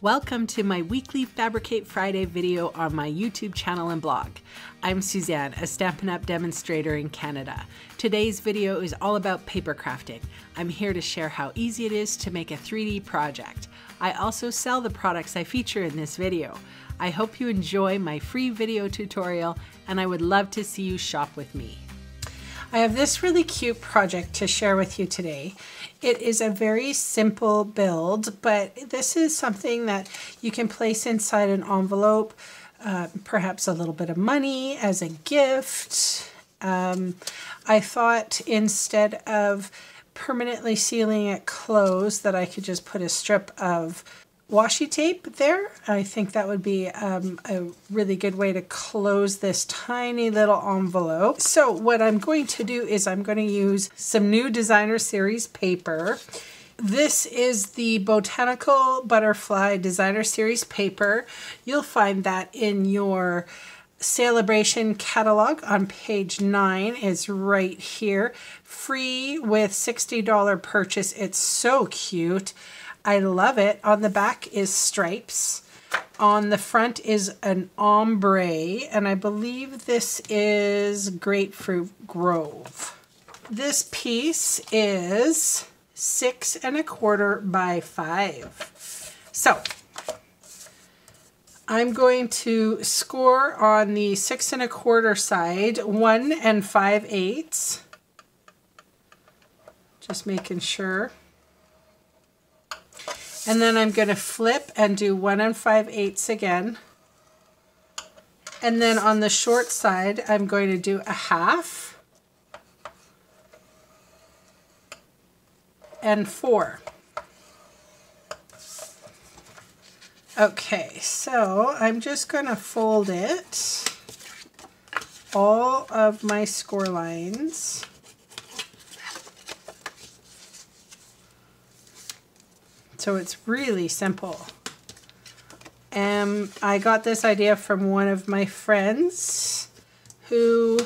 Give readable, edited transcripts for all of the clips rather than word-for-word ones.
Welcome to my weekly Fabricate Friday video on my YouTube channel and blog. I'm Suzanne, a Stampin' Up! Demonstrator in Canada. Today's video is all about paper crafting. I'm here to share how easy it is to make a 3D project. I also sell the products I feature in this video. I hope you enjoy my free video tutorial, and I would love to see you shop with me. I have this really cute project to share with you today. It is a very simple build, but this is something that you can place inside an envelope, perhaps a little bit of money as a gift. I thought instead of permanently sealing it closed that I could just put a strip of washi tape there. I think that would be a really good way to close this tiny little envelope. So what I'm going to do is I'm going to use some new Designer Series paper. This is the Botanical Butterfly Designer Series paper. You'll find that in your Celebration catalog on page 9 is right here. Free with $60 purchase. It's so cute. I love it. On the back is stripes. On the front is an ombre, and I believe this is Grapefruit Grove. This piece is 6 1/4 by 5. So I'm going to score on the 6 1/4 side 1 5/8. Just making sure. And then I'm going to flip and do 1 5/8 again. And then on the short side, I'm going to do a 1/2 and 4. Okay, so I'm just going to fold it, all of my score lines. So it's really simple. And I got this idea from one of my friends who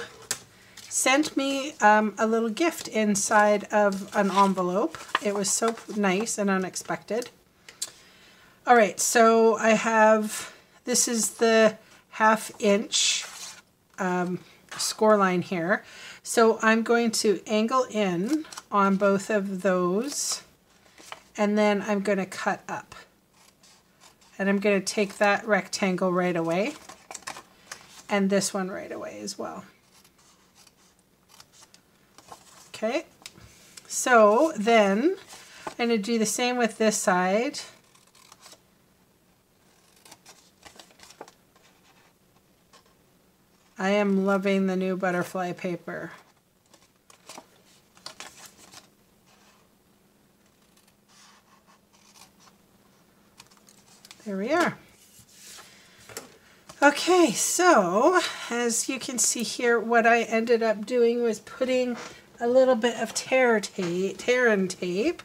sent me a little gift inside of an envelope. It was so nice and unexpected. All right, so I have, this is the 1/2 inch score line here. So I'm going to angle in on both of those. And then I'm going to cut up. And I'm going to take that rectangle right away. And this one right away as well. Okay. So then I'm going to do the same with this side. I am loving the new butterfly paper. There we are. Okay, so as you can see here, what I ended up doing was putting a little bit of tear and tape.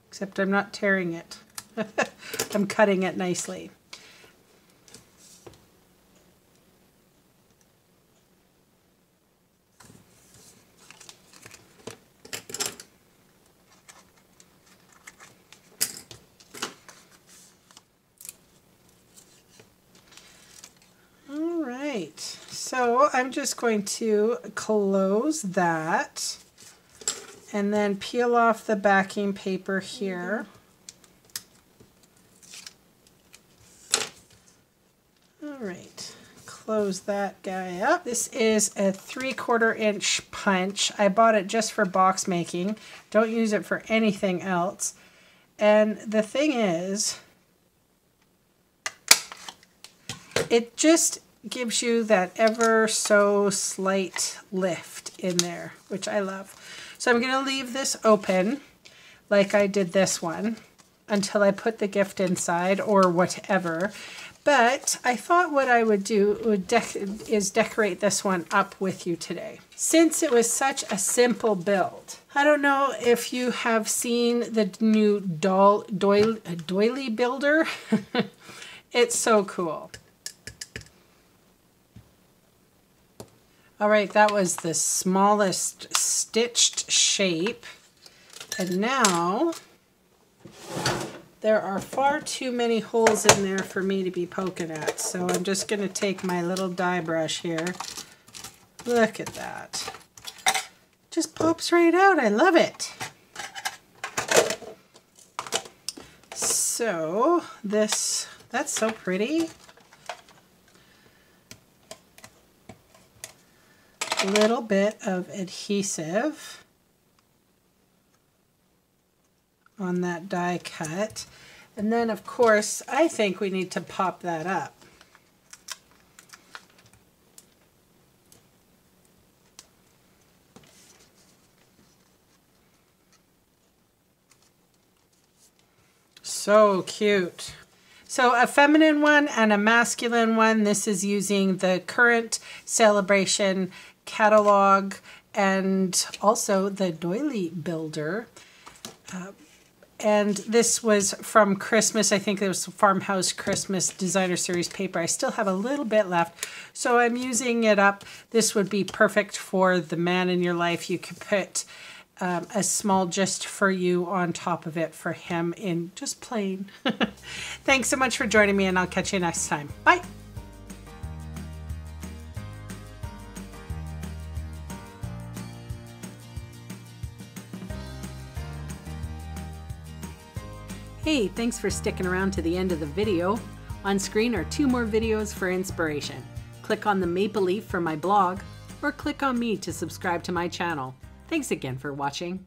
Except I'm not tearing it. I'm cutting it nicely. So I'm just going to close that and then peel off the backing paper here. All right, close that guy up. This is a 3/4 inch punch. I bought it just for box making. Don't use it for anything else. And the thing is, it just gives you that ever so slight lift in there, which I love. So I'm going to leave this open like I did this one until I put the gift inside or whatever. But I thought what I would do is decorate this one up with you today. Since it was such a simple build, I don't know if you have seen the new doily builder. It's so cool. All right, that was the smallest stitched shape. And now there are far too many holes in there for me to be poking at. So I'm just going to take my little die brush here. Look at that. Just pops right out. I love it. So that's so pretty. A little bit of adhesive on that die cut. And then of course, I think we need to pop that up. So cute. So a feminine one and a masculine one. This is using the current celebration catalog and also the doily builder. And this was from Christmas. I think it was Farmhouse Christmas Designer Series paper. I still have a little bit left, so I'm using it up. This would be perfect for the man in your life. You could put a small just for you on top of it for him in just plain. Thanks so much for joining me, and I'll catch you next time. Bye. Hey, thanks for sticking around to the end of the video. On screen are 2 more videos for inspiration. Click on the maple leaf for my blog, or click on me to subscribe to my channel. Thanks again for watching.